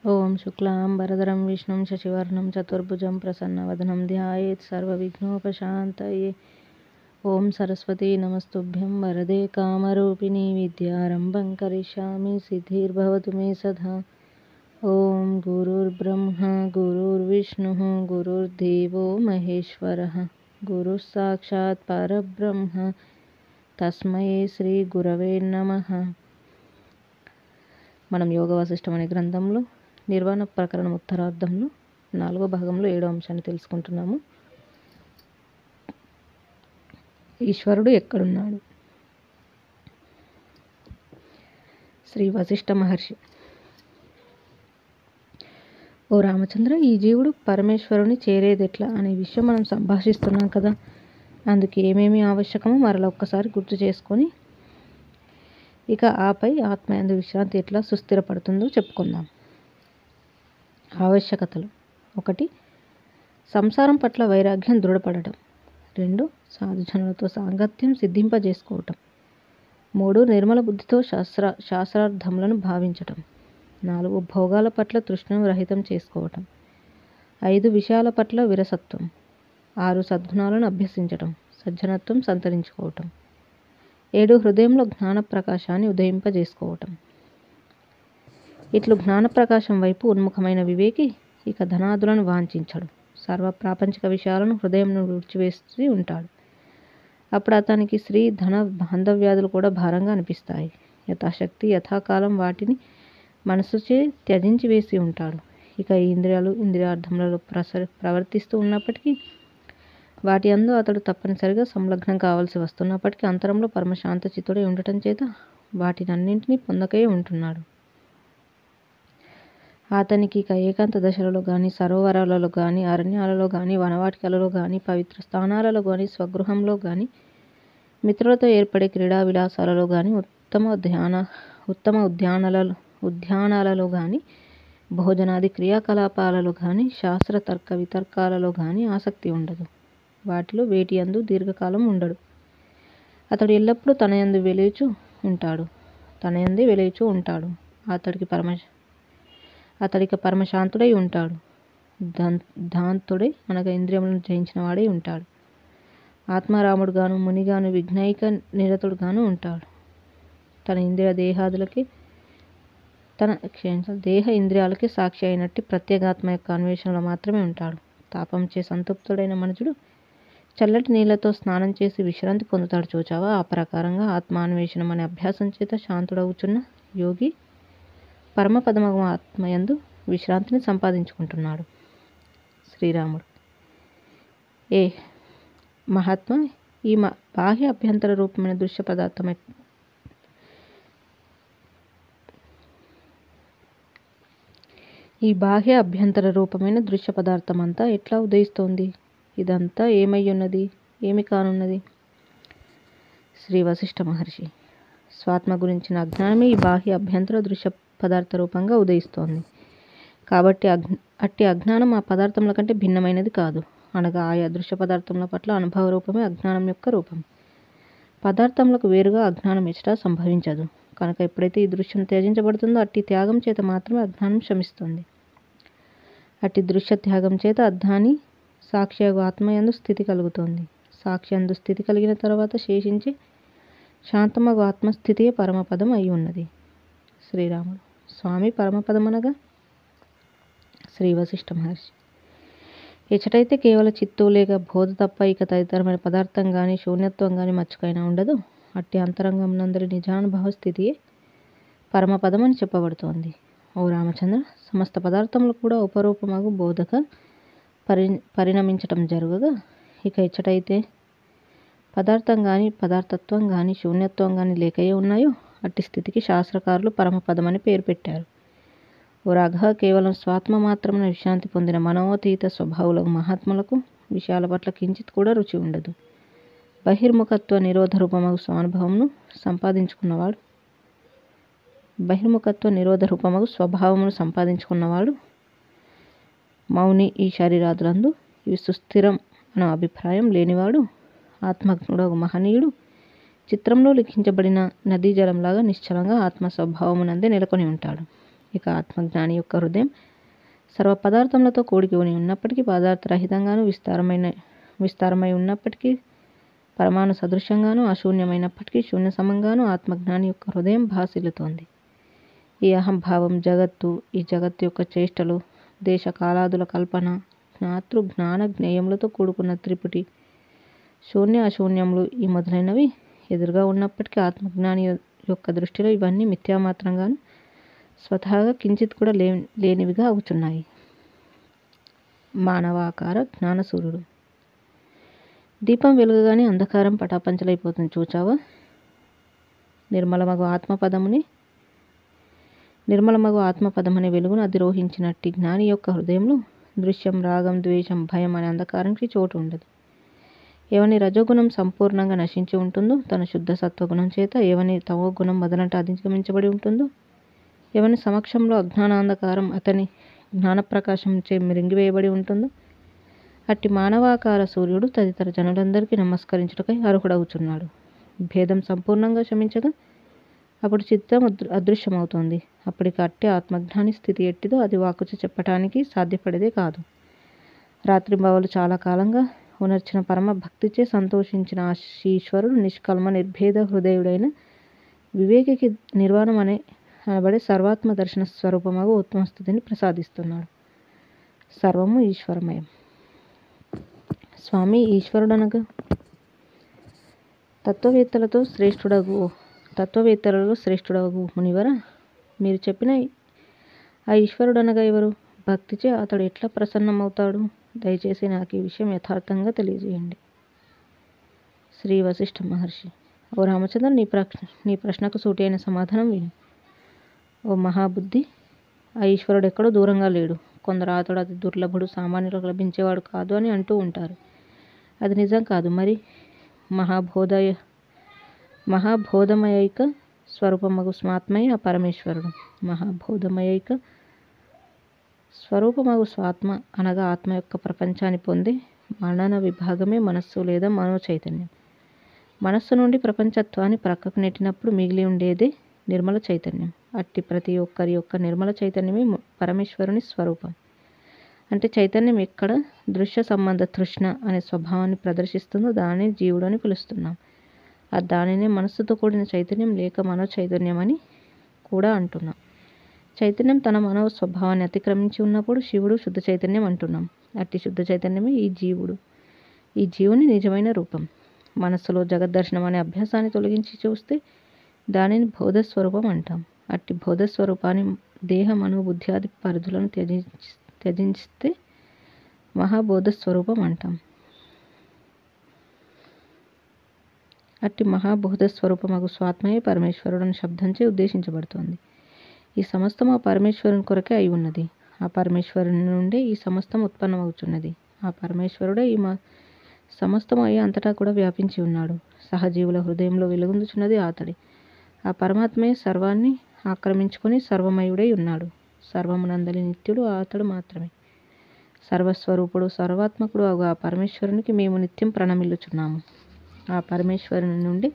ఓం శుక్లాంబరధరం విష్ణుం శశివర్ణం చతుర్భుజం ప్రసన్నవదనం ధ్యాయేత్ సర్వవిఘ్నోపశాంతయే. ఓం సరస్వతీ నమస్తుభ్యం వరదే కామరూపిణీ విద్యారంభం కరిష్యామి సిద్ధిర్భవతు మే సదా. ఓం గురుర్బ్రహ్మ గురుర్విష్ణుః గురుర్దేవో మహేశ్వరః గురుః సాక్షాత్ పరబ్రహ్మ తస్మై శ్రీ గురవే నమః. మనం యోగ వశిష్టం అనే గ్రంథంలో నిర్వాణ ప్రకరణం ఉత్తరార్ధంలో 4వ భాగంలో 7వ అంశాన్ని తెలుసుకుంటున్నాము. ఈశ్వరుడు ఎక్కడున్నాడు? శ్రీ వశిష్ఠ మహర్షి: ఓ రామచంద్ర, ఈ జీవుడు పరమేశ్వరుని చేరేదెట్లా అనే విషయం మనం సంభాషిస్తున్నాం కదా. అందుకు ఏమేమి ఆవశ్యకమో మరలా ఒక్కసారి గుర్తు చేసుకొని ఇక ఆపై ఆత్మయందు విశ్రాంతి ఎట్లా సుస్థిరపడుతుందో చెప్పుకుందాం. ఆవశ్యకతలు: 1. సంసారం పట్ల వైరాగ్యం దృఢపడటం. 2. సాధుజనులతో సాంగత్యం సిద్ధింపజేసుకోవటం. 3. నిర్మల బుద్ధితో శాస్త్రార్థములను భావించటం. 4. భోగాల పట్ల తృష్ణను రహితం చేసుకోవటం. 5. విషయాల పట్ల విరసత్వం. 6. సద్గుణాలను అభ్యసించటం, సజ్జనత్వం సంతరించుకోవటం. 7. హృదయంలో జ్ఞాన ప్రకాశాన్ని ఉదయింపజేసుకోవటం. ఇట్లు జ్ఞానప్రకాశం వైపు ఉన్ముఖమైన వివేకి ఇక ధనాదులను వాంఛించడు. సర్వ ప్రాపంచిక విషయాలను హృదయం నుండి విడిచివేసి ఉంటాడు. అప్పుడు అతనికి స్త్రీ, ధన, బాంధవ్యాదులు కూడా భారంగా అనిపిస్తాయి. యథాశక్తి యథాకాలం వాటిని మనసుచే త్యజించి వేసి ఉంటాడు. ఇక ఈ ఇంద్రియాలు ఇంద్రియార్థములలో ప్రవర్తిస్తూ ఉన్నప్పటికీ వాటి యందు అతడు తప్పనిసరిగా సంలగ్నం కావాల్సి వస్తున్నప్పటికీ అంతరంలో పరమశాంత చిత్తుడై ఉండటం చేత వాటినన్నింటినీ పొందకే ఉంటున్నాడు. అతనికి ఇక ఏకాంత దశలలో కానీ, సరోవరాలలో కానీ, అరణ్యాలలో కానీ, వనవాటికలలో కానీ, పవిత్ర స్థానాలలో కానీ, స్వగృహంలో కానీ, మిత్రులతో ఏర్పడే క్రీడా విలాసాలలో కానీ, ఉత్తమ ఉద్యానాలలో కానీ, భోజనాది క్రియాకలాపాలలో కానీ, శాస్త్ర తర్క వితర్కాలలో కానీ ఆసక్తి ఉండదు. వాటిలో వేటి యందు దీర్ఘకాలం ఉండడు. అతడు ఎల్లప్పుడూ తన యందే వెలుచు ఉంటాడు. అతడికి పరమశాంతుడై ఉంటాడు. ధాంతుడై అనగా ఇంద్రియములను జయించిన వాడై ఉంటాడు. ఆత్మారాముడుగాను, మునిగాను, విఘ్నైక నిరతుడుగాను ఉంటాడు. దేహ ఇంద్రియాలకి సాక్షి అయినట్టి ప్రత్యేగాత్మ యొక్క అన్వేషణలో మాత్రమే ఉంటాడు. తాపంచే సంతృప్తుడైన మనుజుడు చల్లటి నీళ్లతో స్నానం చేసి విశ్రాంతి పొందుతాడు చూచావా. ఆ ప్రకారంగా ఆత్మాన్వేషణం అనే అభ్యాసం చేత శాంతుడవుచున్న యోగి పరమపదమగు ఆత్మయందు విశ్రాంతిని సంపాదించుకుంటున్నాడు. శ్రీరాముడు: ఏ మహాత్మ, ఈ బాహ్య అభ్యంతర రూపమైన దృశ్య పదార్థం అంతా ఎట్లా ఉదయిస్తోంది? ఇదంతా ఏమయ్యున్నది, ఏమి కానున్నది? శ్రీ వశిష్ఠ మహర్షి: స్వాత్మ గురించిన అజ్ఞానమే ఈ బాహ్య అభ్యంతర దృశ్య పదార్థ రూపంగా ఉదయిస్తోంది. కాబట్టి అట్టి అజ్ఞానం ఆ పదార్థముల కంటే భిన్నమైనది కాదు. అనగా ఆయా దృశ్య పదార్థముల పట్ల అనుభవ రూపమే అజ్ఞానం యొక్క రూపం. పదార్థములకు వేరుగా అజ్ఞానం ఎచ్చటా సంభవించదు. కనుక ఎప్పుడైతే ఈ దృశ్యం త్యజించబడుతుందో అట్టి త్యాగం చేత మాత్రమే అజ్ఞానం శమిస్తుంది. అట్టి దృశ్య త్యాగం చేత అజ్ఞాని సాక్షియగు ఆత్మయందు స్థితి కలుగుతోంది. సాక్షి యందు స్థితి కలిగిన తర్వాత శేషించే శాంతమగు ఆత్మస్థితియే పరమపదం అయి ఉన్నది. శ్రీరాముడు: స్వామి, పరమపదమనగా? శ్రీ వశిష్ఠ మహర్షి: ఎచ్చటైతే కేవల చిత్తు లేక బోధ తప్ప ఇక తదితరమైన పదార్థం కానీ, శూన్యత్వం కానీ మచ్చుకైనా ఉండదు, అట్టి అంతరంగమునందరి నిజానుభవ స్థితియే పరమపదం అని చెప్పబడుతోంది. ఓ రామచంద్ర, సమస్త పదార్థములు కూడా ఉపరూపమగు బోధగా పరిణమించటం జరుగగా ఇక ఎచ్చటైతే పదార్థం కానీ, పదార్థత్వం కానీ, శూన్యత్వం కానీ లేకయే ఉన్నాయో అట్టి స్థితికి శాస్త్రకారులు పరమపదం అని పేరు పెట్టారు. ఓ రాఘవ, కేవలం స్వాత్మ మాత్రమున విశ్రాంతి పొందిన మనోతీత స్వభావులకు మహాత్ములకు విషయాల పట్ల కించిత్ కూడా రుచి ఉండదు. బహిర్ముఖత్వ నిరోధ రూపమగు స్వభావమును సంపాదించుకున్నవాడు మౌని. ఈ శరీరాదులందు ఇవి సుస్థిరం అన్న అభిప్రాయం లేనివాడు ఆత్మజ్ఞుడగు మహనీయుడు చిత్రంలో లిఖించబడిన నదీ జలంలాగా నిశ్చలంగా ఆత్మ స్వభావమునందే నెలకొని ఉంటాడు. ఇక ఆత్మజ్ఞాని యొక్క హృదయం సర్వ పదార్థములతో కూడికి ఉన్నప్పటికీ, పదార్థరహితంగాను విస్తారమై ఉన్నప్పటికీ, పరమాణు సదృశ్యంగాను, అశూన్యమైనప్పటికీ శూన్య సమంగాను ఆత్మజ్ఞాని యొక్క హృదయం భాసిల్లుతోంది. ఈ అహంభావం ఈ జగత్తు యొక్క చేష్టలు, దేశ కాలాదుల కల్పన, జ్ఞాతృ జ్ఞాన జ్ఞేయములతో కూడుకున్న త్రిపుటి, శూన్య అశూన్యములు ఈ మొదలైనవి ఎదురుగా ఉన్నప్పటికీ ఆత్మజ్ఞాని యొక్క దృష్టిలో ఇవన్నీ మిథ్యామాత్రంగాను, స్వతహాగా కించిత్ కూడా లేనివిగా అవుతున్నాయి. మానవాకార జ్ఞానసూర్యుడు. దీపం వెలుగగానే అంధకారం పటాపంచలైపోతుంది చూచావా? నిర్మలమగు ఆత్మపదమనే వెలుగును అధిరోహించినట్టి జ్ఞాని యొక్క హృదయంలో దృశ్యం, రాగం, ద్వేషం, భయం అనే అంధకారానికి చోటు ఉండదు. ఎవని రజోగుణం సంపూర్ణంగా నశించి ఉంటుందో, తన శుద్ధ సత్వగుణం చేత ఎవని తమోగుణం మొదలంట అధిగమించబడి ఉంటుందో, ఎవని సమక్షంలో అజ్ఞానాంధకారం అతని జ్ఞానప్రకాశం చే మిరింగివేయబడి ఉంటుందో, అట్టి మానవాకార సూర్యుడు తదితర జనులందరికీ నమస్కరించుటకై అర్హుడవుచున్నాడు. భేదం సంపూర్ణంగా శమించగా అప్పుడు చిత్తం అదృశ్యమవుతోంది. అప్పటికి అట్టి ఆత్మజ్ఞాని స్థితి ఎట్టిదో అది వాక్కుచ చెప్పటానికి సాధ్యపడేదే కాదు. రాత్రింబవలు చాలా కాలంగా ఉనర్చిన పరమ భక్తిచే సంతోషించిన ఆ ఈశ్వరుడు నిష్కల్మ నిర్భేద హృదయుడైన వివేకికి నిర్వాణం అనబడే సర్వాత్మ దర్శన స్వరూపమగు ఉత్తమ స్థితిని ప్రసాదిస్తున్నాడు. సర్వము ఈశ్వరమయం. స్వామి, ఈశ్వరుడనగా తత్వవేత్తలలో శ్రేష్ఠుడగు మునివర, మీరు చెప్పిన ఆ ఈశ్వరుడనగా ఎవరు? భక్తిచే అతడు ఎట్లా ప్రసన్నమవుతాడు? దయచేసి నాకు ఈ విషయం యథార్థంగా తెలియజేయండి. శ్రీ వశిష్ఠ మహర్షి. ఓ రామచంద్ర, నీ ప్రశ్నకు సూటి అయిన సమాధానం విను. ఓ మహాబుద్ధి, ఆ ఈశ్వరుడు ఎక్కడో దూరంగా లేడు. కొందరు అతడు అతి దుర్లభుడు, సామాన్యులకు లభించేవాడు కాదు అని అంటూ ఉంటారు. అది నిజం కాదు. మరి మహాబోధమయైక స్వరూపమగు స్వాత్మయే ఆ పరమేశ్వరుడు. మహాబోధమయైక స్వరూపమగు స్వాత్మ అనగా ఆత్మ యొక్క ప్రపంచాన్ని పొందే మనన విభాగమే మనస్సు లేదా మనోచైతన్యం. మనస్సు నుండి ప్రపంచత్వాన్ని ప్రక్కకు నెట్టినప్పుడు మిగిలి ఉండేదే నిర్మల చైతన్యం. అట్టి ప్రతి ఒక్కరి యొక్క నిర్మల చైతన్యమే పరమేశ్వరుని స్వరూపం. అంటే చైతన్యం ఎక్కడ దృశ్య సంబంధ తృష్ణ అనే స్వభావాన్ని ప్రదర్శిస్తుందో దానిని జీవుడు అని పిలుస్తున్నాం. ఆ దానినే మనస్సుతో కూడిన చైతన్యం లేక మనో చైతన్యం అని కూడా అంటున్నాం. చైతన్యం తన మనో స్వభావాన్ని అతిక్రమించి ఉన్నప్పుడు శివుడు శుద్ధ చైతన్యం అంటున్నాం. అట్టి శుద్ధ చైతన్యమే ఈ జీవుని నిజమైన రూపం. మనస్సులో జగద్దర్శనం అనే అభ్యాసాన్ని తొలగించి చూస్తే దానిని బోధస్వరూపం అంటాం. అట్టి బోధస్వరూపాన్ని దేహ మనోబుద్ధ్యాది పరిధులను త్యజిస్తే మహాబోధస్వరూపం అంటాం. అట్టి మహాబోధస్వరూపమగు స్వాత్మయే పరమేశ్వరుడు అనే శబ్దంచే ఉద్దేశించబడుతోంది. ఈ సమస్తం ఆ పరమేశ్వరుని కొరకే అయి ఉన్నది. ఆ పరమేశ్వరుని నుండే ఈ సమస్తం ఉత్పన్నమవుతున్నది. ఆ పరమేశ్వరుడే ఈ సమస్తం అయ్యి అంతటా కూడా వ్యాపించి ఉన్నాడు. సహజీవుల హృదయంలో వెలుగొందుచున్నది అతడే. ఆ పరమాత్మే సర్వాన్ని ఆక్రమించుకొని సర్వమయుడై ఉన్నాడు. సర్వమునందలి నిత్యుడు అతడు మాత్రమే. సర్వస్వరూపుడు సర్వాత్మకుడు అగు ఆ పరమేశ్వరునికి మేము నిత్యం ప్రణమిల్లుచున్నాము. ఆ పరమేశ్వరుని నుండి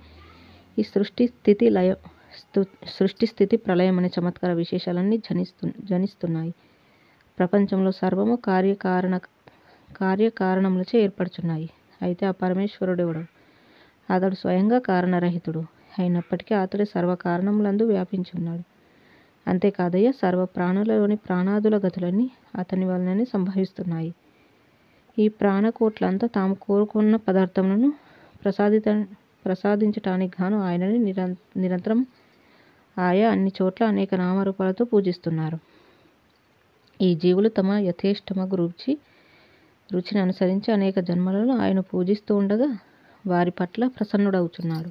ఈ సృష్టి స్థితి ప్రళయం అనే చమత్కార విశేషాలన్నీ జనిస్తున్నాయి. ప్రపంచంలో సర్వము కార్యకారణములచే ఏర్పడుచున్నాయి. అయితే ఆ పరమేశ్వరుడెవడు? అతడు స్వయంగా కారణరహితుడు అయినప్పటికీ అతడే సర్వకారణములందు వ్యాపించి ఉన్నాడు. అంతేకాదయ్య, సర్వ ప్రాణులలోని ప్రాణాదుల గతులన్నీ అతని వలననే సంభవిస్తున్నాయి. ఈ ప్రాణకోట్లంతా తాము కోరుకున్న పదార్థములను ప్రసాదించటానికి గాను ఆయనని నిరంతరం ఆయా అన్ని చోట్ల అనేక నామరూపాలతో పూజిస్తున్నారు. ఈ జీవులు తమ యథేష్టమగు రుచిని అనుసరించి అనేక జన్మలలో ఆయన పూజిస్తూ ఉండగా వారి పట్ల ప్రసన్నుడవుచున్నాడు.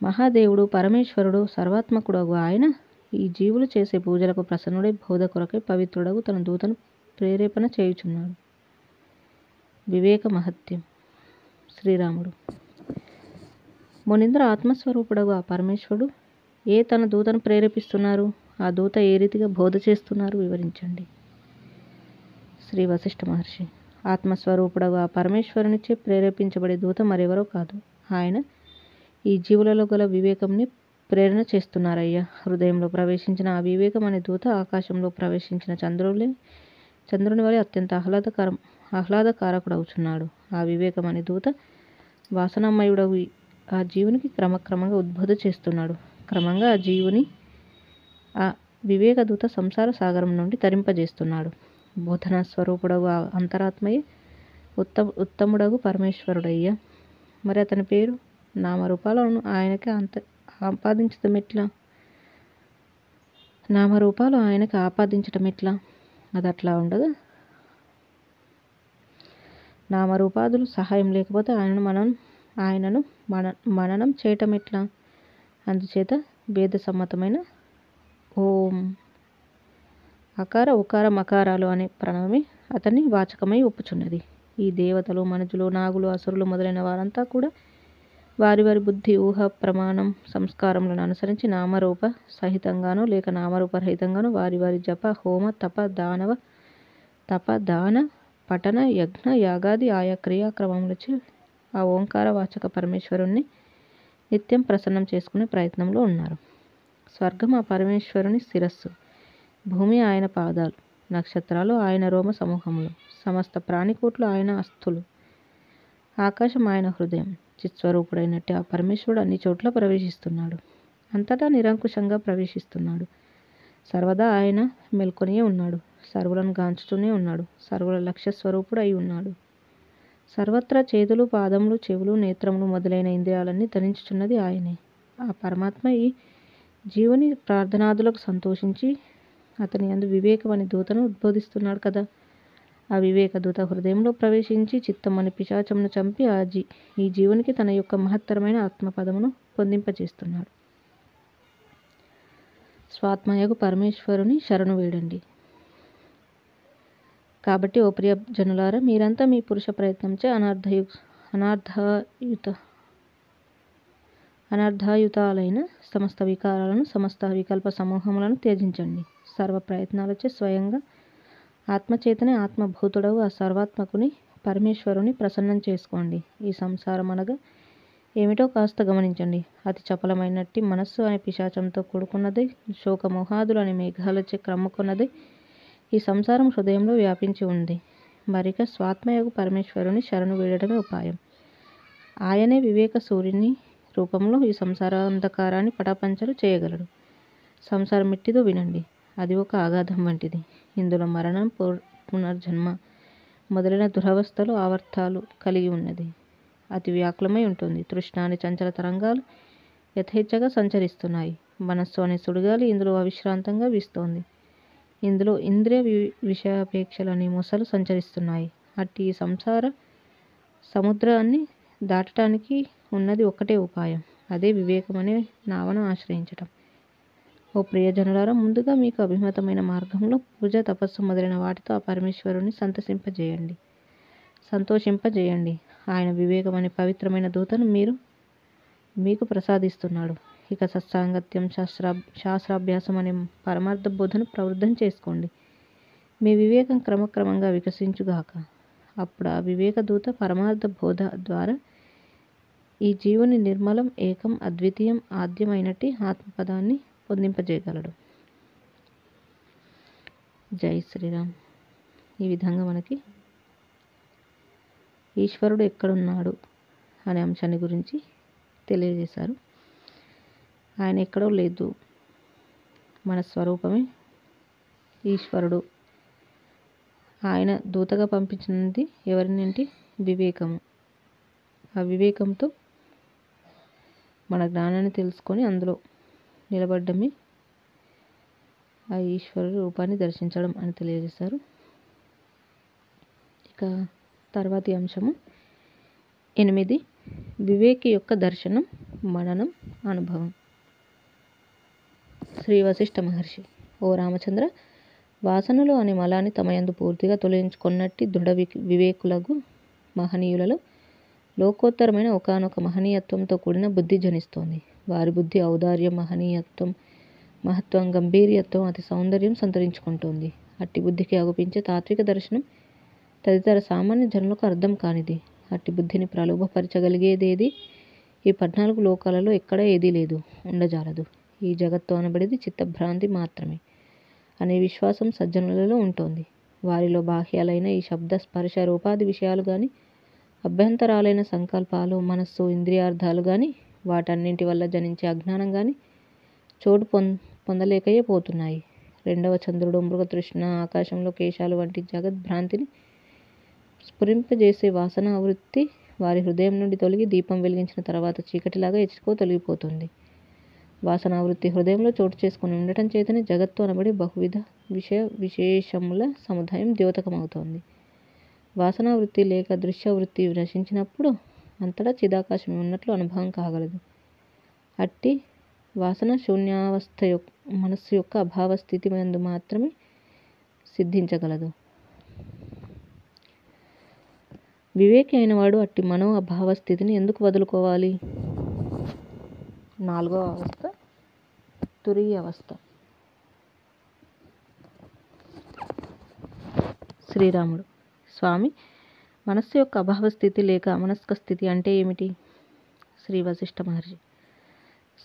మహాదేవుడు పరమేశ్వరుడు సర్వాత్మకుడగు ఆయన ఈ జీవులు చేసే పూజలకు ప్రసన్నుడై బోధ కొరకై పవిత్రుడగు తన దూతను ప్రేరేపణ చేయుచున్నాడు. వివేక మహత్యం. శ్రీరాముడు. మునింద్ర, ఆత్మస్వరూపుడగు ఆ పరమేశ్వరుడు తన దూతను ప్రేరేపిస్తున్నారు? ఆ దూత ఏ రీతిగా బోధ చేస్తున్నారు వివరించండి. శ్రీ వశిష్ఠ మహర్షి. ఆత్మస్వరూపుడగు ఆ పరమేశ్వరునిచే ప్రేరేపించబడే దూత మరెవరో కాదు, ఆయన ఈ జీవులలో గల వివేకంని ప్రేరణ చేస్తున్నారయ్యా. హృదయంలో ప్రవేశించిన ఆ వివేకం అనే దూత ఆకాశంలో ప్రవేశించిన చంద్రుని వలె అత్యంత ఆహ్లాదకారకుడవుచున్నాడు. ఆ వివేకం అనే దూత వాసనామయుడవు ఆ జీవునికి క్రమక్రమంగా ఉద్బోధ చేస్తున్నాడు. క్రమంగా ఆ వివేక దూత సంసార సాగరం నుండి తరింపజేస్తున్నాడు. బోధనా స్వరూపుడగు ఆ అంతరాత్మయే ఉత్తముడగు పరమేశ్వరుడయ్యా. మరి అతని పేరు నామరూపాలను ఆయనకి ఆపాదించటం ఎట్లా? అది అట్లా ఉండగా నామరూపాదులు సహాయం లేకపోతే ఆయనను మననం చేయటం ఎట్లా? అందుచేత వేద సమ్మతమైన ఓం అకార ఉకార మకారాలు అనే ప్రణవమే అతన్ని వాచకమై ఒప్పుచున్నది. ఈ దేవతలు, మనుజులు, నాగులు, అసురులు మొదలైన వారంతా కూడా వారి వారి బుద్ధి, ఊహ, ప్రమాణం, సంస్కారములను అనుసరించి నామరూప సహితంగానో లేక నామరూప రహితంగానో వారి వారి జప, హోమ, తప, దాన, పఠన, యజ్ఞ, యాగాది ఆయా క్రియాక్రమములచే ఆ ఓంకార వాచక పరమేశ్వరుణ్ణి నిత్యం ప్రసన్నం చేసుకునే ప్రయత్నంలో ఉన్నారు. స్వర్గం ఆ పరమేశ్వరుని శిరస్సు, భూమి ఆయన పాదాలు, నక్షత్రాలు ఆయన రోమ సమూహములు, సమస్త ప్రాణికోట్లు ఆయన అస్థులు, ఆకాశం ఆయన హృదయం. చిత్స్వరూపుడైనట్టు ఆ పరమేశ్వరుడు అన్ని చోట్ల ప్రవేశిస్తున్నాడు. అంతటా నిరంకుశంగా ప్రవేశిస్తున్నాడు. సర్వదా ఆయన మేల్కొనియే ఉన్నాడు. సర్వులను గాంచుతూనే ఉన్నాడు. సర్వుల లక్ష్య స్వరూపుడు అయి ఉన్నాడు. సర్వత్రా చేతులు, పాదములు, చెవులు, నేత్రములు మొదలైన ఇంద్రియాలన్నీ ధరించుచున్నది ఆయనే. ఆ పరమాత్మ ఈ జీవుని ప్రార్థనాదులకు సంతోషించి అతని యందు వివేకం అనే దూతను ఉద్బోధిస్తున్నాడు కదా. ఆ వివేక దూత హృదయంలో ప్రవేశించి చిత్తం అనే పిశాచమును చంపి ఈ జీవునికి తన యొక్క మహత్తరమైన ఆత్మపదమును పొందింపచేస్తున్నాడు. స్వాత్మయగు పరమేశ్వరుని శరణు వేడండి. కాబట్టి ఓ ప్రియ జనులారా, మీరంతా మీ పురుష ప్రయత్నంచే అనర్థాయుతాలైన సమస్త వికారాలను, సమస్త వికల్ప సమూహములను త్యజించండి. సర్వ ప్రయత్నాలచే స్వయంగా ఆత్మచేతనే ఆత్మభూతుడవు ఆ సర్వాత్మకుని పరమేశ్వరుని ప్రసన్నం చేసుకోండి. ఈ సంసారం అనగా ఏమిటో కాస్త గమనించండి. అతి చపలమైనట్టి మనస్సు అనే పిశాచంతో కూడుకున్నది, శోకమోహాదులు అనే మేఘాలచే క్రమ్ముకున్నది ఈ సంసారం హృదయంలో వ్యాపించి ఉంది. మరిక స్వాత్మయగు పరమేశ్వరుని శరణు వేడటమే ఉపాయం. ఆయనే వివేక సూర్యుని రూపంలో ఈ సంసారాంధకారాన్ని పటాపంచలు చేయగలడు. సంసారం మిట్టిదో వినండి. అది ఒక అగాధం వంటిది. ఇందులో మరణం, పునర్జన్మ మొదలైన దురవస్థలు, ఆవర్తాలు కలిగి ఉన్నది. అతి వ్యాకులమై ఉంటుంది. తృష్ణ అనే చంచల తరంగాలు యథేచ్ఛగా సంచరిస్తున్నాయి. మనస్సు అనే సుడిగాలి ఇందులో అవిశ్రాంతంగా వీస్తోంది. ఇందులో ఇంద్రియ విషయాపేక్షలనే మొసలు సంచరిస్తున్నాయి. అట్టి ఈ సంసార సముద్రాన్ని దాటటానికి ఉన్నది ఒక్కటే ఉపాయం. అదే వివేకం అనే నావను ఆశ్రయించటం. ఓ ప్రియజనులారా, ముందుగా మీకు అభిమతమైన మార్గంలో పూజ, తపస్సు మొదలైన వాటితో ఆ పరమేశ్వరుని సంతోషింపజేయండి. ఆయన వివేకం అనే పవిత్రమైన దూతను మీకు ప్రసాదిస్తున్నాడు. ఇక సత్సాంగత్యం, శాస్త్రాభ్యాసం అనే పరమార్థ బోధను ప్రవృద్ధం చేసుకోండి. మీ వివేకం క్రమక్రమంగా వికసించుగాక. అప్పుడు ఆ వివేక దూత పరమార్థ బోధ ద్వారా ఈ జీవుని నిర్మలం, ఏకం, అద్వితీయం, ఆద్యమైనట్టి ఆత్మపదాన్ని పొందింపజేయగలడు. జై శ్రీరామ్. ఈ విధంగా మనకి ఈశ్వరుడు ఎక్కడున్నాడు అనే అంశాన్ని గురించి తెలియజేశారు. ఆయన ఎక్కడో లేదు, మన స్వరూపమే ఈశ్వరుడు. ఆయన దూతగా పంపించినది ఎవరినంటే వివేకము. ఆ వివేకంతో మన జ్ఞానాన్ని తెలుసుకొని అందులో నిలబడ్డమే ఆ ఈశ్వరుడు రూపాన్ని దర్శించడం అని తెలియజేశారు. ఇక తర్వాతి అంశము 8. వివేకి యొక్క దర్శనం, మననం, అనుభవం. శ్రీ వశిష్ఠ మహర్షి: ఓ రామచంద్ర, వాసనలు అనే మలాన్ని తమయందు పూర్తిగా తొలగించుకొన్నట్టి దృఢ వివేకులకు మహనీయులలో లోకోత్తరమైన ఒకానొక మహనీయత్వంతో కూడిన బుద్ధి జనిస్తోంది. వారి బుద్ధి ఔదార్యం, మహత్వం, గంభీర్యత్వం, అతి సౌందర్యం సంతరించుకుంటోంది. అట్టి బుద్ధికి అగుపించే తాత్విక దర్శనం తదితర సామాన్య జనులకు అర్థం కానిది. అట్టి బుద్ధిని ప్రలోభపరచగలిగేదేది ఈ 14 లోకాలలో ఎక్కడ ఏదీ లేదు, ఉండజాలదు. ఈ జగత్తు అనబడేది చిత్తభ్రాంతి మాత్రమే అనే విశ్వాసం సజ్జనులలో ఉంటుంది. వారిలో బాహ్యాలైన ఈ శబ్ద స్పర్శ రూపాది విషయాలు గాని, అభ్యంతరాలైన సంకల్పాలు, మనస్సు, ఇంద్రియార్థాలు గాని, వాటన్నింటి వల్ల జనించే అజ్ఞానం గాని చోటు పొందలేకయే పోతున్నాయి. రెండవ చంద్రుడు, మృగతృష్ణ, ఆకాశంలో కేశాలు వంటి జగద్భ్రాంతిని స్ఫురింపజేసే వాసనావృత్తి వారి హృదయం నుండి తొలగి దీపం వెలిగించిన తర్వాత చీకటిలాగా ఎచ్చుకో తొలగిపోతుంది. వాసనావృత్తి హృదయంలో చోటు చేసుకుని ఉండటం చేతనే జగత్తు అనబడి బహువిధ విషయ విశేషముల సముదాయం ద్యోతకమవుతోంది. వాసనావృత్తి లేక దృశ్యవృత్తి నశించినప్పుడు అంతటా చిదాకాశం ఉన్నట్లు అనుభవం కాగలదు. అట్టి వాసన శూన్యావస్థ మనస్సు యొక్క అభావ స్థితి యందు మాత్రమే సిద్ధించగలదు. వివేకి అయినవాడు అట్టి మనో అభావ స్థితిని ఎందుకు వదులుకోవాలి? 4వ అవస్థ తురీయ అవస్థ. శ్రీరాముడు: స్వామి, మనస్సు యొక్క అభావ స్థితి లేక అమనస్క స్థితి అంటే ఏమిటి? శ్రీ వశిష్ఠ మహర్షి: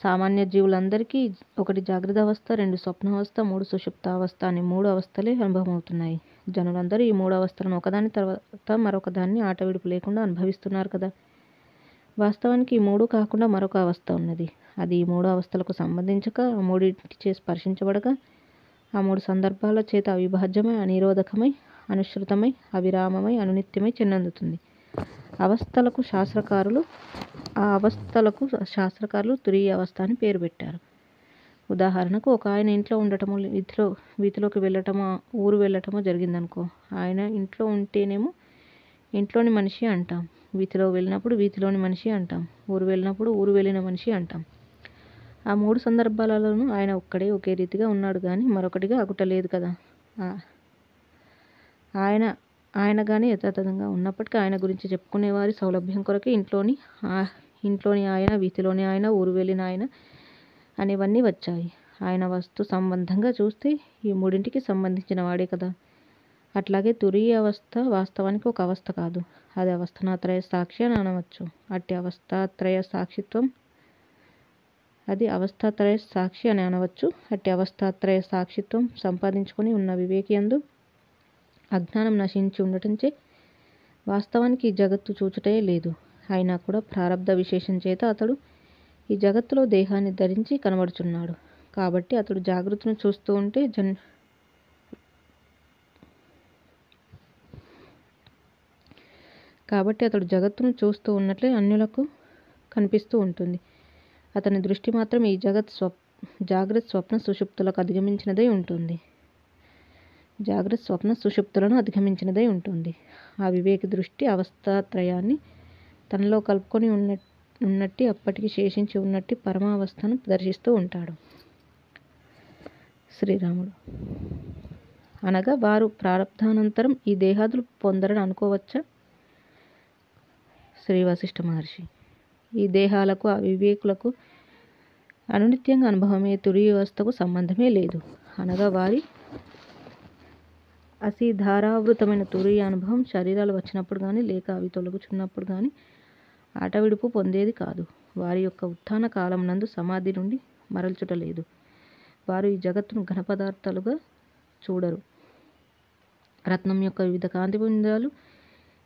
సామాన్య జీవులందరికీ ఒకటి జాగ్రత్త అవస్థ, 2 స్వప్నావస్థ, 3 సుషుప్తావస్థ అనే 3 అవస్థలే అనుభవం అవుతున్నాయి. జనులందరూ ఈ 3 అవస్థలను ఒకదాని తర్వాత మరొకదాన్ని ఆట విడుపు లేకుండా అనుభవిస్తున్నారు కదా. వాస్తవానికి ఈ 3 కాకుండా మరొక అవస్థ ఉన్నది. అది ఈ 3 అవస్థలకు సంబంధించక, ఆ మూడింటిచే స్పర్శించబడక, ఆ 3 సందర్భాల చేత అవిభాజ్యమై, అనిరోధకమై, అనుశ్రుతమై, అవిరామమై, అనునిత్యమై చెన్నందుతుంది. ఆ అవస్థలకు శాస్త్రకారులు తురీయ అవస్థ అని పేరు పెట్టారు. ఉదాహరణకు, ఒక ఆయన ఇంట్లో ఉండటమో, వీధిలోకి వెళ్ళటమో, ఊరు వెళ్ళటమో జరిగిందనుకో. ఆయన ఇంట్లో ఉంటేనేమో ఇంట్లోని మనిషి అంటాం, వీధిలో వెళ్ళినప్పుడు వీధిలోని మనిషి అంటాం, ఊరు వెళ్ళినప్పుడు ఊరు వెళ్ళిన మనిషి అంటాం. ఆ 3 సందర్భాలలోనూ ఆయన ఒక్కడే ఒకే రీతిగా ఉన్నాడు గాని మరొకటిగా అగుటలేదు కదా. ఆయనగానే యథాతథంగా ఉన్నప్పటికీ ఆయన గురించి చెప్పుకునేవారి సౌలభ్యం కొరకే ఇంట్లోని ఆయన, వీధిలోని ఆయన, ఊరు వెళ్ళిన ఆయన అనేవన్నీ వచ్చాయి. ఆయన వస్తు సంబంధంగా చూస్తే ఈ మూడింటికి సంబంధించిన వాడే కదా. అట్లాగే తురీయ అవస్థ వాస్తవానికి ఒక అవస్థ కాదు, అది అవస్థాత్రయ సాక్షి అని అనవచ్చు. అట్టి అవస్థాత్రయ సాక్షిత్వం సంపాదించుకొని ఉన్న వివేకి యందు అజ్ఞానం నశించి ఉండటంచే వాస్తవానికి ఈ జగత్తు చూచుటే లేదు. అయినా కూడా ప్రారబ్ధ విశేషం చేత అతడు ఈ జగత్తులో దేహాన్ని ధరించి కనబడుచున్నాడు. కాబట్టి అతడు జాగృతిని చూస్తూ ఉంటే జగత్తును చూస్తూ ఉన్నట్లే అన్యులకు కనిపిస్తూ ఉంటుంది. అతని దృష్టి మాత్రం ఈ జాగ్రత్త స్వప్న సుషుప్తులకు అధిగమించినదై ఉంటుంది. ఆ వివేకి దృష్టి అవస్థాత్రయాన్ని తనలో కలుపుకొని ఉన్నట్టి అప్పటికి శేషించి ఉన్నట్టి పరమావస్థను దర్శిస్తూ ఉంటాడు. శ్రీరాముడు: అనగా వారు ప్రారబ్ధానంతరం ఈ దేహాదులు పొందరని అనుకోవచ్చా? శ్రీ వశిష్ఠ మహర్షి: ఈ దేహాలకు ఆ వివేకులకు అనునిత్యంగా అనుభవమే తురీయ అవస్థకు సంబంధమే లేదు. అనగా వారి అసిధారావృతమైన తురీయ అనుభవం శరీరాలు వచ్చినప్పుడు గాని, లేక అవి తొలగుచున్నప్పుడు గాని ఆట విడుపు పొందేది కాదు. వారి యొక్క ఉత్థాన కాలం నందు సమాధి నుండి మరల్చుటలేదు. వారు ఈ జగత్తును ఘన పదార్థాలుగా చూడరు. రత్నం యొక్క వివిధ కాంతిపుంజాలు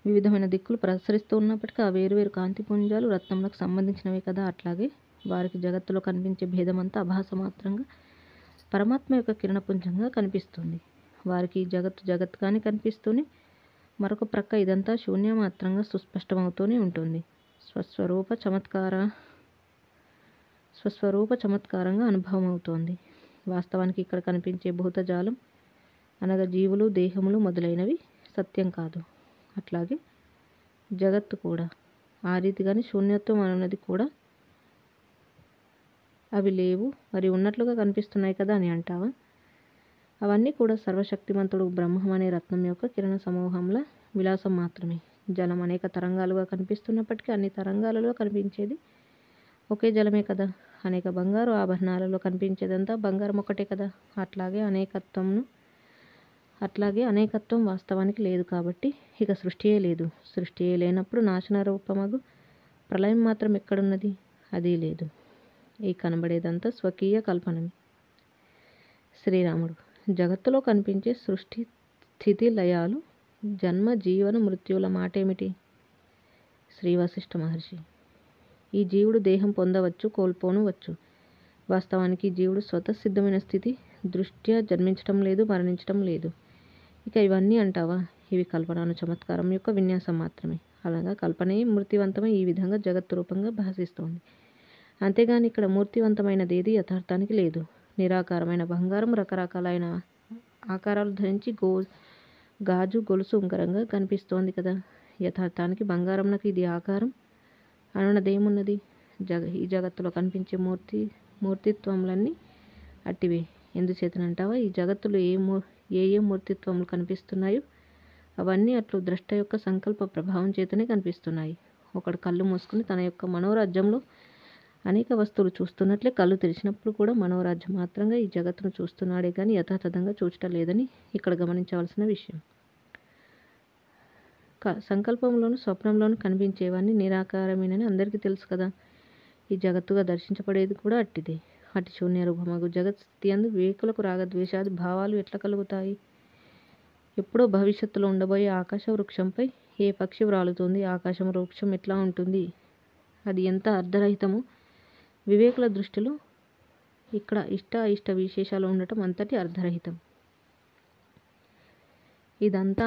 వివిధమైన దిక్కులు ప్రసరిస్తూ ఉన్నప్పటికీ ఆ వేరువేరు కాంతిపుంజాలు రత్నములకు సంబంధించినవే కదా. అట్లాగే వారికి జగత్తులో కనిపించే భేదమంతా అభాసమాత్రంగా పరమాత్మ యొక్క కిరణపుంజంగా కనిపిస్తుంది. వారికి ఈ జగత్తుగానే కనిపిస్తూనే మరొక ప్రక్క ఇదంతా శూన్యమాత్రంగా సుస్పష్టమవుతూనే ఉంటుంది. స్వస్వరూప చమత్కారంగా అనుభవం అవుతోంది. వాస్తవానికి ఇక్కడ కనిపించే భూతజాలం అనగా జీవులు, దేహములు మొదలైనవి సత్యం కాదు. అట్లాగే జగత్తు కూడా ఆ రీతిగానే శూన్యత్వం అనున్నది కూడా అవి లేవు, మరి ఉన్నట్లుగా కనిపిస్తున్నాయి కదా అని అంటావా? అవన్నీ కూడా సర్వశక్తిమంతుడు బ్రహ్మం అనే రత్నం యొక్క కిరణ సమూహంల విలాసం మాత్రమే. జలం అనేక తరంగాలుగా కనిపిస్తున్నప్పటికీ అన్ని తరంగాలలో కనిపించేది ఒకే జలమే కదా. అనేక బంగారు ఆభరణాలలో కనిపించేదంతా బంగారం ఒక్కటే కదా. అట్లాగే అనేకత్వం వాస్తవానికి లేదు. కాబట్టి ఇక సృష్టియే లేదు. సృష్టియే లేనప్పుడు నాశన రూపమగు ప్రళయం మాత్రం ఎక్కడున్నది? అది లేదు. ఈ కనబడేదంతా స్వకీయ కల్పనమే. శ్రీరాముడు జగత్తులో కనిపించే సృష్టి స్థితి లయాలు, జన్మ జీవన మృత్యువుల మాటేమిటి? శ్రీ వశిష్ఠ మహర్షి ఈ జీవుడు దేహం పొందవచ్చు, కోల్పోనవచ్చు. వాస్తవానికి జీవుడు స్వతసిద్ధమైన స్థితి దృష్ట్యా జన్మించటం లేదు, మరణించటం లేదు. ఇక ఇవన్నీ అంటావా? ఇవి కల్పనాను చమత్కారం యొక్క విన్యాసం మాత్రమే. అలాగా కల్పనే మూర్తివంతమై ఈ విధంగా జగత్తు రూపంగా భాషిస్తోంది. అంతేగాని ఇక్కడ మూర్తివంతమైనదేది యథార్థానికి లేదు. నిరాకారమైన బంగారం రకరకాలైన ఆకారాలు ధరించి గాజు గొలుసు ఉంగరంగా కనిపిస్తోంది కదా. యథార్థానికి బంగారంనకు ఇది ఆకారం అనున్నదేమున్నది? ఈ జగత్తులో కనిపించే మూర్తిత్వములన్నీ అట్టివే. ఎందుచేతనంటావా? ఈ జగత్తులో ఏ మూర్తిత్వములు కనిపిస్తున్నాయో అవన్నీ అట్లు ద్రష్ట యొక్క సంకల్ప ప్రభావం చేతనే కనిపిస్తున్నాయి. ఒకడు కళ్ళు మూసుకుని తన యొక్క మనోరాజ్యంలో అనేక వస్తువులు చూస్తున్నట్లే కళ్ళు తెరిచినప్పుడు కూడా మనోరాజ్యం మాత్రంగా ఈ జగత్తును చూస్తున్నాడే కానీ యథాతథంగా చూచటం లేదని ఇక్కడ గమనించవలసిన విషయం. సంకల్పంలోను స్వప్నంలోను కనిపించేవన్నీ నిరాకారమేనని అందరికీ తెలుసు కదా. ఈ జగత్తుగా దర్శించబడేది కూడా అట్టిదే. అట్టి శూన్య రూపమగు జగత్స్థితి యందు వివేకులకు రాగద్వేషాది భావాలు ఎట్లా కలుగుతాయి? ఎప్పుడో భవిష్యత్తులో ఉండబోయే ఆకాశ వృక్షంపై ఏ పక్షి వ్రాలుతుంది? ఆకాశం వృక్షం ఎట్లా ఉంటుంది? అది ఎంత అర్ధరహితమో వివేకుల దృష్టిలో ఇక్కడ ఇష్ట విశేషాలు ఉండటం అంతటి అర్ధరహితం. ఇదంతా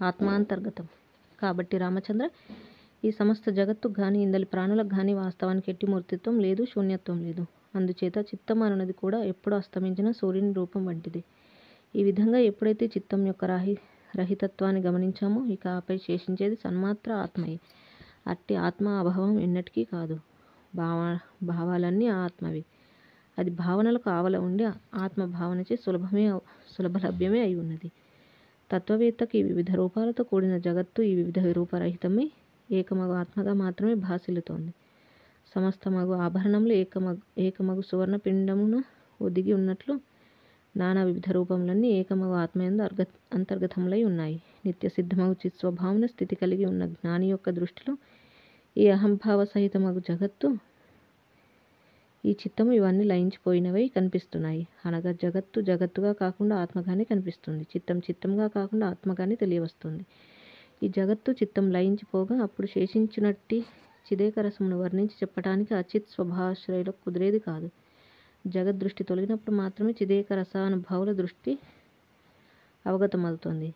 ఆత్మాంతర్గతం. కాబట్టి రామచంద్ర, ఈ సమస్త జగత్తుకు గాని ఇందలి ప్రాణులకు గాని వాస్తవానికి ఎట్టి మూర్తిత్వం లేదు, శూన్యత్వం లేదు. అందుచేత చిత్తం అనున్నది కూడా ఎప్పుడు అస్తమించిన సూర్యుని రూపం వంటిది. ఈ విధంగా ఎప్పుడైతే చిత్తం యొక్క రహితత్వాన్ని గమనించామో ఇక ఆపై శేషించేది సన్మాత్ర ఆత్మయే. అట్టి ఆత్మ అభావం ఎన్నటికీ కాదు. భావాలన్నీ ఆత్మవే. అది భావనలకు ఆవల ఉండి ఆత్మభావనచే సులభలభ్యమే అయి ఉన్నది. తత్వవేత్తకి ఈ వివిధ రూపాలతో కూడిన జగత్తు ఈ వివిధ రూపరహితమై ఏకమగు ఆత్మగా మాత్రమే భాసిల్లుతోంది. సమస్తమగు ఆభరణంలో ఏకమగు సువర్ణ పిండమున ఒదిగి ఉన్నట్లు నానా వివిధ రూపములన్నీ ఏకమగు ఆత్మయందు అంతర్గతములై ఉన్నాయి. నిత్య సిద్ధమగు చిత్స్వభావన స్థితి కలిగి ఉన్న జ్ఞాని యొక్క దృష్టిలో ఈ అహంభావ సహితమగు జగత్తు, ఈ చిత్తము ఇవన్నీ లయించిపోయినవై కనిపిస్తున్నాయి. అనగా జగత్తు జగత్తుగా కాకుండా ఆత్మగానే కనిపిస్తుంది. చిత్తం చిత్తంగా కాకుండా ఆత్మగానే తెలియవస్తుంది. ఈ జగత్తు చిత్తం లయించిపోగా అప్పుడు శేషించినట్టి చిదేక రసమును వర్ణించి చెప్పటానికి అచిత్ స్వభావాశ్రయులకు కుదిరేది కాదు. జగద్దృష్టి తొలగినప్పుడు మాత్రమే చిదేక రసానుభావుల దృష్టి అవగతమవుతుంది.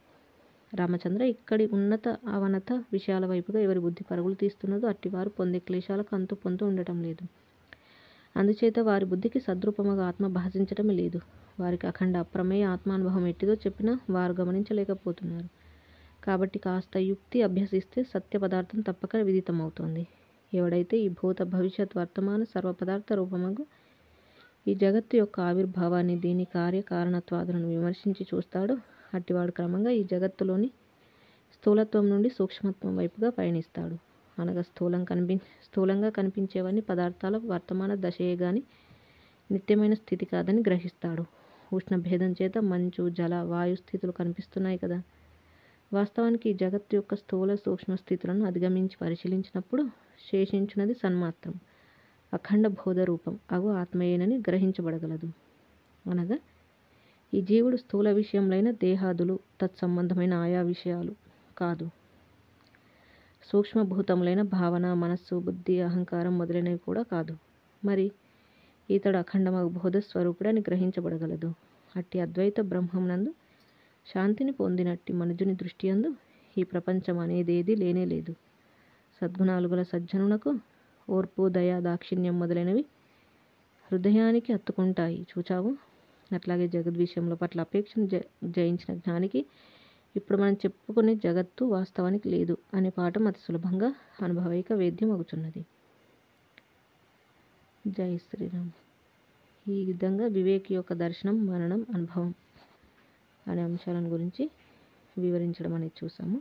రామచంద్ర, ఇక్కడి ఉన్నత అవనత విషయాల వైపుగా ఎవరి బుద్ధి పరుగులు తీస్తున్నదో అట్టివారు పొందే క్లేశాలకు అంతు పొంతు ఉండటం లేదు. అందుచేత వారి బుద్ధికి సద్రూపముగా ఆత్మ భాషించటమే లేదు. వారికి అఖండ అప్రమేయ ఆత్మానుభవం ఎట్టిదో చెప్పినా వారు గమనించలేకపోతున్నారు. కాబట్టి కాస్త యుక్తి అభ్యసిస్తే సత్య పదార్థం తప్పక విదితమవుతోంది. ఎవడైతే ఈ భూత భవిష్యత్ వర్తమాన సర్వ పదార్థ రూపమగు ఈ జగత్తు యొక్క ఆవిర్భావాన్ని, దీని కార్యకారణత్వాదులను విమర్శించి చూస్తాడో అట్టివాడు క్రమంగా ఈ జగత్తులోని స్థూలత్వం నుండి సూక్ష్మత్వం వైపుగా పయనిస్తాడు. అనగా స్థూలంగా కనిపించేవన్నీ పదార్థాల వర్తమాన దశయే గాని నిత్యమైన స్థితి కాదని గ్రహిస్తాడు. ఉష్ణభేదం చేత మంచు, జల, వాయు స్థితులు కనిపిస్తున్నాయి కదా. వాస్తవానికి ఈ జగత్తు యొక్క స్థూల సూక్ష్మ స్థితులను అధిగమించి పరిశీలించినప్పుడు శేషించినది సన్మాత్రం, అఖండ బోధ రూపం అగు ఆత్మయేనని గ్రహించబడగలదు. అనగా ఈ జీవుడు స్థూల విషయములైన దేహాదులు, తత్సంబంధమైన ఆయా విషయాలు కాదు. సూక్ష్మభూతములైన భావన, మనస్సు, బుద్ధి, అహంకారం మొదలైనవి కూడా కాదు. మరి ఇతడు అఖండమగు బోధ స్వరూపుడని గ్రహించబడగలదు. అట్టి అద్వైత బ్రహ్మమునందు శాంతిని పొందినట్టి మనుజుని దృష్టియందు ఈ ప్రపంచం అనేదేది లేనేలేదు. సద్గుణాలు గల సజ్జనునకు ఓర్పు, దయ, దాక్షిణ్యం మొదలైనవి హృదయానికి హత్తుకుంటాయి. చూచావు. అట్లాగే జగద్విషయముల పట్ల అపేక్షను జయించిన జ్ఞానికి ఇప్పుడు మనం చెప్పుకునే జగత్తు వాస్తవానికి లేదు అనే పాఠం అతి సులభంగా అనుభవైక వేద్యం అగుచున్నది. జై శ్రీరామ్. ఈ విధంగా వివేకి యొక్క దర్శనం, మరణం, అనుభవం అనే అంశాలను గురించి వివరించడం అనేది చూసాము.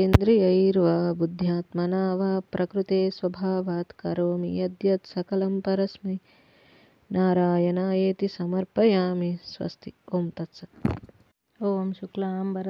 ఇంద్రియైర్వా బుద్ధ్యాత్మనా వా ప్రకృతే స్వభావాత్ కరోమి యద్యత్ సకలం పరస్మై నారాయణాయేతి సమర్పయామి. స్వస్తి. ఓం తత్సత్. ఓం శుక్లాంబర